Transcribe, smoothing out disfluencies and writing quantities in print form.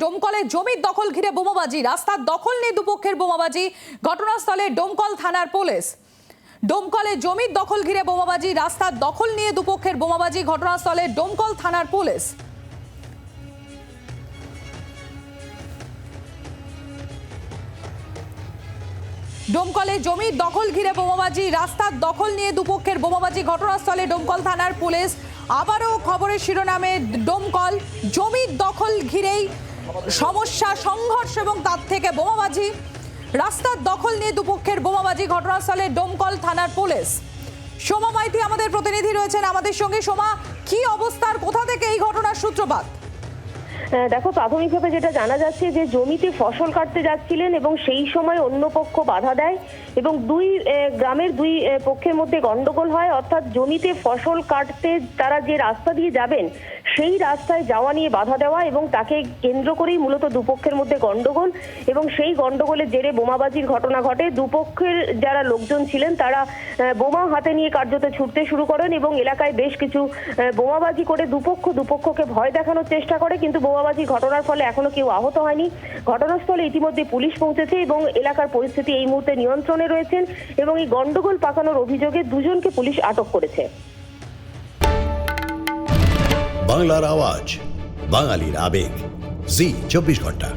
ডোমকলে জমির দখল ঘিরে বোমাবাজি, রাস্তার দখল নিয়ে দুপক্ষের বোমাবাজি, ঘটনাস্থলে ডোমকল থানার পুলিশ। ডোমকলে জমির দখল ঘিরে বোমাবাজি, রাস্তার দখল নিয়ে দুপক্ষের বোমাবাজি, ঘটনাস্থলে ডোমকল থানার পুলিশ। ডোমকলে জমির দখল ঘিরে বোমাবাজি, রাস্তার দখল নিয়ে দুপক্ষের বোমাবাজি, ঘটনাস্থলে ডোমকল থানার পুলিশ। আবারও খবরের শিরোনামে ডোমকল জমির দখল ঘিরেই সমস্যা, সংঘর্ষ এবং তার থেকে বোমাবাজি, রাস্তার দখল নিয়ে দুপক্ষের বোমাবাজি, ঘটনাস্থলে ডোমকল থানার পুলিশ। সোমা মাইতি আমাদের প্রতিনিধি রয়েছেন আমাদের সঙ্গে। সোমা, কি অবস্থার, কোথা থেকে এই ঘটনার সূত্রপাত? দেখো, প্রাথমিকভাবে যেটা জানা যাচ্ছে যে জমিতে ফসল কাটতে যাচ্ছিলেন এবং সেই সময় অন্য পক্ষ বাধা দেয় এবং গ্রামের দুই পক্ষের মধ্যে গন্ডগোল হয়। অর্থাৎ জমিতে ফসল কাটতে তারা যে রাস্তা দিয়ে যাবেন সেই রাস্তায় যাওয়া নিয়ে বাধা দেওয়া এবং তাকে কেন্দ্র করেই মূলত দুপক্ষের মধ্যে গন্ডগোল এবং সেই গন্ডগোলের জেরে বোমাবাজির ঘটনা ঘটে। দুপক্ষের যারা লোকজন ছিলেন তারা বোমা হাতে নিয়ে কার্যত ছুটতে শুরু করেন এবং এলাকায় বেশ কিছু বোমাবাজি করে দুপক্ষকে ভয় দেখানোর চেষ্টা করে, কিন্তু বোমাবাজি ঘটনার ফলে এখনো কেউ আহত হয়নি। ঘটনাস্থলে ইতিমধ্যে পুলিশ পৌঁছেছে এবং এলাকার পরিস্থিতি এই মুহূর্তে নিয়ন্ত্রণে রয়েছেন এবং এই গন্ডগোল পাকানোর অভিযোগে দুজনকে পুলিশ আটক করেছে। বাংলার আওয়াজ, বাঙালির আবেগ, জি 24 ঘন্টা।